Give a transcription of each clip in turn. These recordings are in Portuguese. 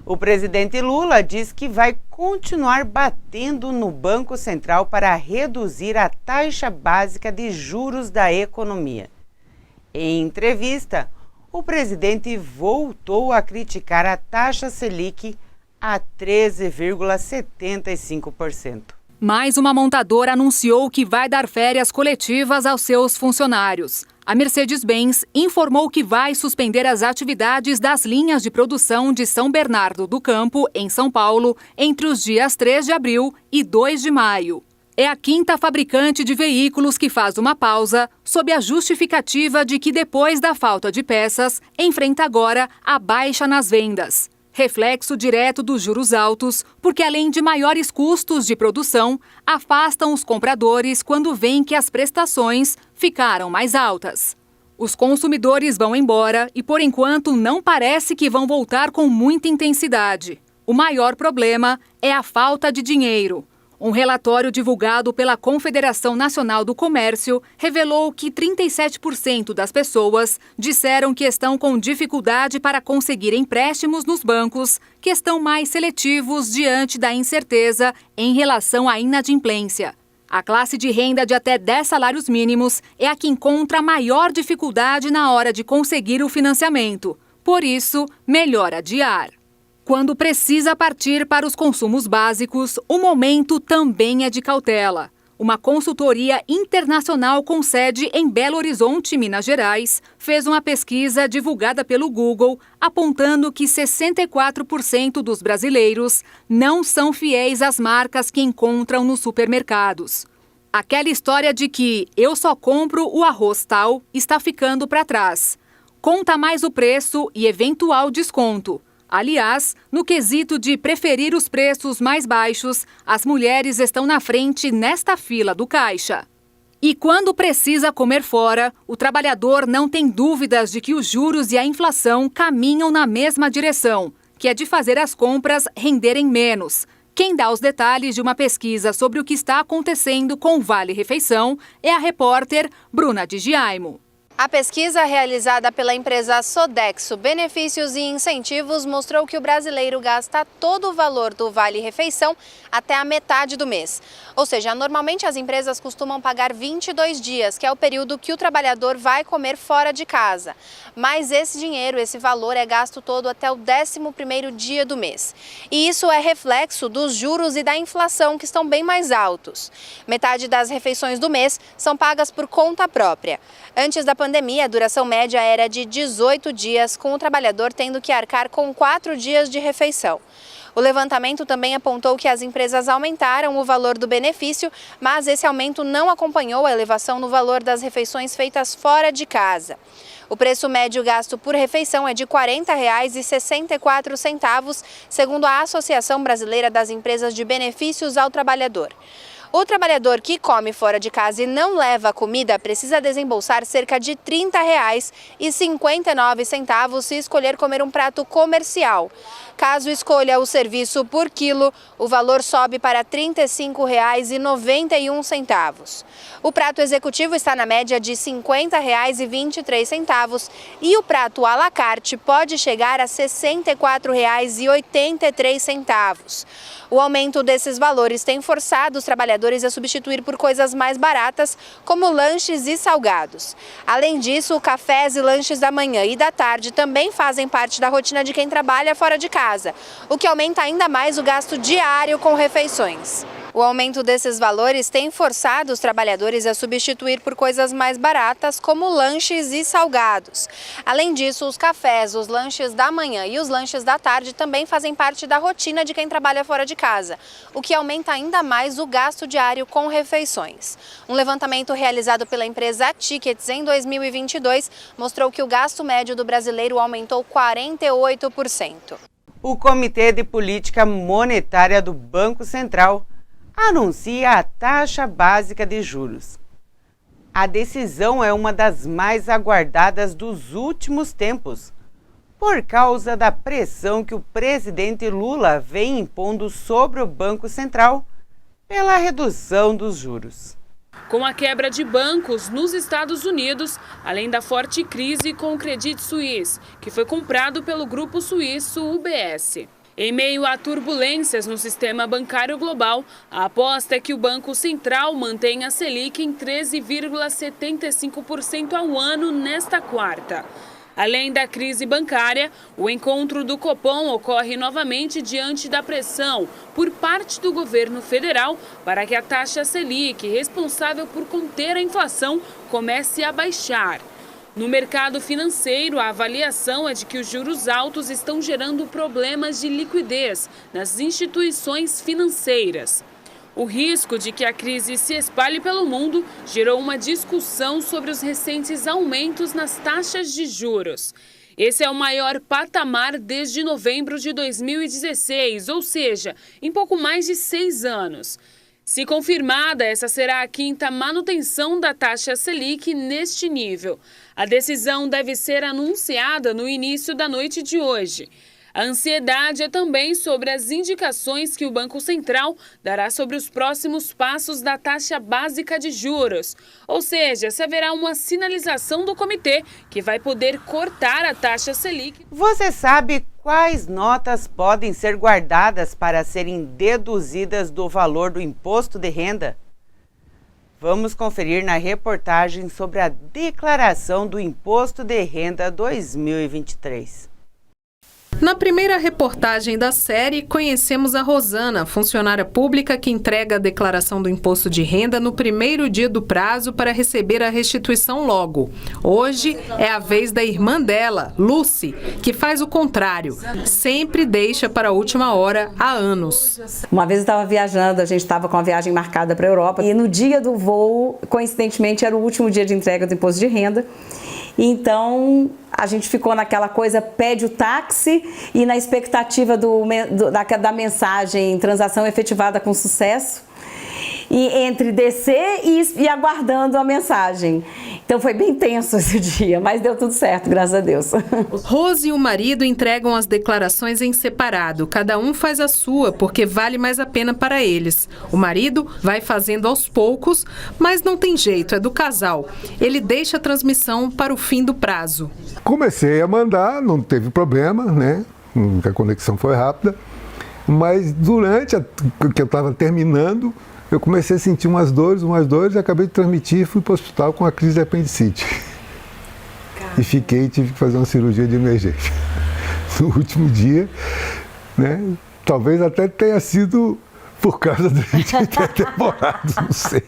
O presidente Lula diz que vai continuar batendo no Banco Central para reduzir a taxa básica de juros da economia. Em entrevista, o presidente voltou a criticar a taxa Selic a 13,75%. Mais uma montadora anunciou que vai dar férias coletivas aos seus funcionários. A Mercedes-Benz informou que vai suspender as atividades das linhas de produção de São Bernardo do Campo, em São Paulo, entre os dias 3 de abril e 2 de maio. É a quinta fabricante de veículos que faz uma pausa, sob a justificativa de que, depois da falta de peças, enfrenta agora a baixa nas vendas. Reflexo direto dos juros altos, porque além de maiores custos de produção, afastam os compradores quando veem que as prestações ficaram mais altas. Os consumidores vão embora e, por enquanto, não parece que vão voltar com muita intensidade. O maior problema é a falta de dinheiro. Um relatório divulgado pela Confederação Nacional do Comércio revelou que 37% das pessoas disseram que estão com dificuldade para conseguir empréstimos nos bancos, que estão mais seletivos diante da incerteza em relação à inadimplência. A classe de renda de até 10 salários mínimos é a que encontra maior dificuldade na hora de conseguir o financiamento. Por isso, melhor adiar. Quando precisa partir para os consumos básicos, o momento também é de cautela. Uma consultoria internacional com sede em Belo Horizonte, Minas Gerais, fez uma pesquisa divulgada pelo Google, apontando que 64% dos brasileiros não são fiéis às marcas que encontram nos supermercados. Aquela história de que eu só compro o arroz tal está ficando para trás. Conta mais o preço e eventual desconto. Aliás, no quesito de preferir os preços mais baixos, as mulheres estão na frente nesta fila do caixa. E quando precisa comer fora, o trabalhador não tem dúvidas de que os juros e a inflação caminham na mesma direção, que é de fazer as compras renderem menos. Quem dá os detalhes de uma pesquisa sobre o que está acontecendo com o Vale Refeição é a repórter Bruna de Giaimo. A pesquisa realizada pela empresa Sodexo Benefícios e Incentivos mostrou que o brasileiro gasta todo o valor do Vale Refeição até a metade do mês. Ou seja, normalmente as empresas costumam pagar 22 dias, que é o período que o trabalhador vai comer fora de casa. Mas esse dinheiro, esse valor é gasto todo até o 11º dia do mês. E isso é reflexo dos juros e da inflação, que estão bem mais altos. Metade das refeições do mês são pagas por conta própria. Antes da pandemia, a duração média era de 18 dias, com o trabalhador tendo que arcar com 4 dias de refeição. O levantamento também apontou que as empresas aumentaram o valor do benefício, mas esse aumento não acompanhou a elevação no valor das refeições feitas fora de casa. O preço médio gasto por refeição é de R$ 40,64, segundo a Associação Brasileira das Empresas de Benefícios ao Trabalhador. O trabalhador que come fora de casa e não leva comida precisa desembolsar cerca de R$ 30,59 se escolher comer um prato comercial. Caso escolha o serviço por quilo, o valor sobe para R$ 35,91. O prato executivo está na média de R$ 50,23 e o prato à la carte pode chegar a R$ 64,83. O aumento desses valores tem forçado os trabalhadores a substituir por coisas mais baratas, como lanches e salgados. Além disso, cafés e lanches da manhã e da tarde também fazem parte da rotina de quem trabalha fora de casa, o que aumenta ainda mais o gasto diário com refeições. O aumento desses valores tem forçado os trabalhadores a substituir por coisas mais baratas, como lanches e salgados. Além disso, os cafés, os lanches da manhã e os lanches da tarde também fazem parte da rotina de quem trabalha fora de casa, o que aumenta ainda mais o gasto diário com refeições. Um levantamento realizado pela empresa Tickets em 2022 mostrou que o gasto médio do brasileiro aumentou 48%. O Comitê de Política Monetária do Banco Central anuncia a taxa básica de juros. A decisão é uma das mais aguardadas dos últimos tempos, por causa da pressão que o presidente Lula vem impondo sobre o Banco Central pela redução dos juros. Com a quebra de bancos nos Estados Unidos, além da forte crise com o Credit Suisse, que foi comprado pelo grupo suíço UBS. Em meio a turbulências no sistema bancário global, a aposta é que o Banco Central mantenha a Selic em 13,75% ao ano nesta quarta. Além da crise bancária, o encontro do Copom ocorre novamente diante da pressão por parte do governo federal para que a taxa Selic, responsável por conter a inflação, comece a baixar. No mercado financeiro, a avaliação é de que os juros altos estão gerando problemas de liquidez nas instituições financeiras. O risco de que a crise se espalhe pelo mundo gerou uma discussão sobre os recentes aumentos nas taxas de juros. Esse é o maior patamar desde novembro de 2016, ou seja, em pouco mais de 6 anos. Se confirmada, essa será a quinta manutenção da taxa Selic neste nível. A decisão deve ser anunciada no início da noite de hoje. A ansiedade é também sobre as indicações que o Banco Central dará sobre os próximos passos da taxa básica de juros. Ou seja, se haverá uma sinalização do comitê que vai poder cortar a taxa Selic. Você sabe quais notas podem ser guardadas para serem deduzidas do valor do imposto de renda? Vamos conferir na reportagem sobre a declaração do Imposto de Renda 2023. Na primeira reportagem da série, conhecemos a Rosana, funcionária pública que entrega a declaração do imposto de renda no primeiro dia do prazo para receber a restituição logo. Hoje é a vez da irmã dela, Lucy, que faz o contrário. Sempre deixa para a última hora há anos. Uma vez eu estava viajando, a gente estava com a viagem marcada para a Europa e no dia do voo, coincidentemente, era o último dia de entrega do imposto de renda. Então, a gente ficou naquela coisa, pede o táxi e na expectativa da mensagem transação efetivada com sucesso. E entre descer e aguardando a mensagem. Então foi bem tenso esse dia, mas deu tudo certo, graças a Deus. Rose e o marido entregam as declarações em separado. Cada um faz a sua, porque vale mais a pena para eles. O marido vai fazendo aos poucos, mas não tem jeito, é do casal. Ele deixa a transmissão para o fim do prazo. Comecei a mandar, não teve problema, né? A conexão foi rápida. Mas durante que eu estava terminando, eu comecei a sentir umas dores, acabei de transmitir e fui para o hospital com a crise de apendicite. E tive que fazer uma cirurgia de emergência. No último dia, né? Talvez até tenha sido por causa de ter demorado, não sei.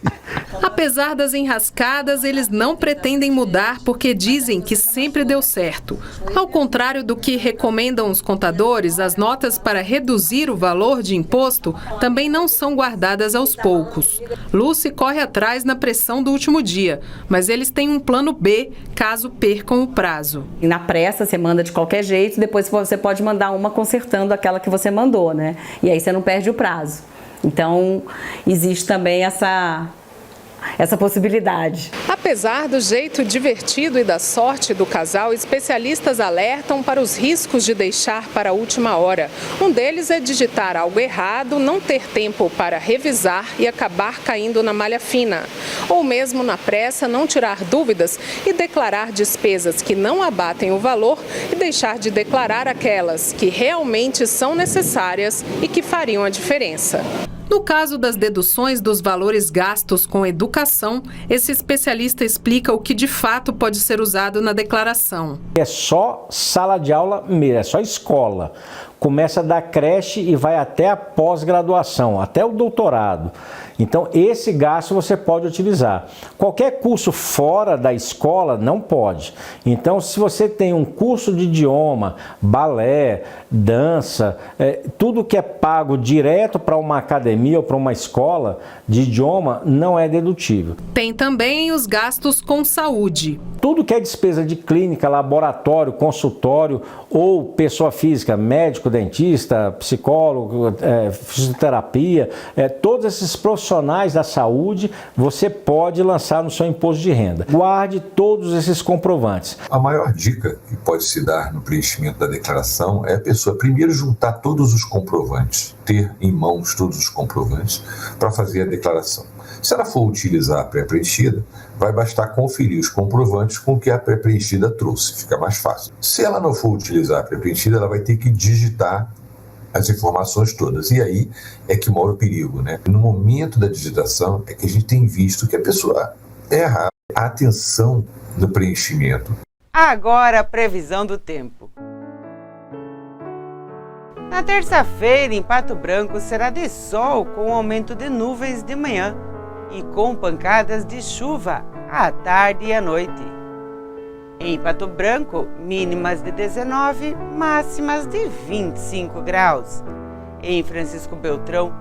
Apesar das enrascadas, eles não pretendem mudar porque dizem que sempre deu certo. Ao contrário do que recomendam os contadores, as notas para reduzir o valor de imposto também não são guardadas aos poucos. Lucy corre atrás na pressão do último dia, mas eles têm um plano B caso percam o prazo. E na pressa você manda de qualquer jeito, depois você pode mandar uma consertando aquela que você mandou, né? E aí você não perde o prazo. Então, existe também essa possibilidade. Apesar do jeito divertido e da sorte do casal, especialistas alertam para os riscos de deixar para a última hora. Um deles é digitar algo errado, não ter tempo para revisar e acabar caindo na malha fina. Ou mesmo na pressa, não tirar dúvidas e declarar despesas que não abatem o valor e deixar de declarar aquelas que realmente são necessárias e que fariam a diferença. No caso das deduções dos valores gastos com educação, esse especialista explica o que de fato pode ser usado na declaração. É só sala de aula mesmo, é só escola. Começa da creche e vai até a pós-graduação, até o doutorado. Então, esse gasto você pode utilizar. Qualquer curso fora da escola não pode. Então, se você tem um curso de idioma, balé, dança, tudo que é pago direto para uma academia ou para uma escola de idioma não é dedutível. Tem também os gastos com saúde. Tudo que é despesa de clínica, laboratório, consultório ou pessoa física, médico, dentista, psicólogo, fisioterapia, todos esses profissionais da saúde, você pode lançar no seu imposto de renda. Guarde todos esses comprovantes. A maior dica que pode se dar no preenchimento da declaração é a pessoa primeiro juntar todos os comprovantes, ter em mãos todos os comprovantes para fazer a declaração. Se ela for utilizar a pré-preenchida, vai bastar conferir os comprovantes com o que a pré-preenchida trouxe, fica mais fácil. Se ela não for utilizar a pré-preenchida, ela vai ter que digitar as informações todas. E aí é que mora o perigo, né? No momento da digitação é que a gente tem visto que a pessoa erra a atenção no preenchimento. Agora a previsão do tempo. Na terça-feira, em Pato Branco, será de sol com aumento de nuvens de manhã e com pancadas de chuva à tarde e à noite. Em Pato Branco, mínimas de 19, máximas de 25 graus. Em Francisco Beltrão,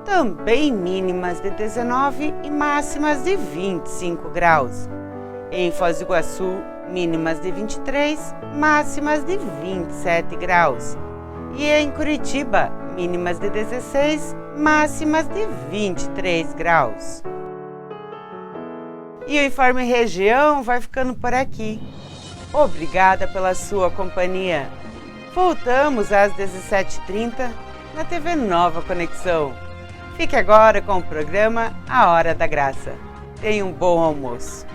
também mínimas de 19 e máximas de 25 graus. Em Foz do Iguaçu, mínimas de 23, máximas de 27 graus. E em Curitiba, mínimas de 16, máximas de 23 graus. E o Informe Região vai ficando por aqui. Obrigada pela sua companhia. Voltamos às 17h30 na TV Nova Conexão. Fique agora com o programa A Hora da Graça. Tenha um bom almoço.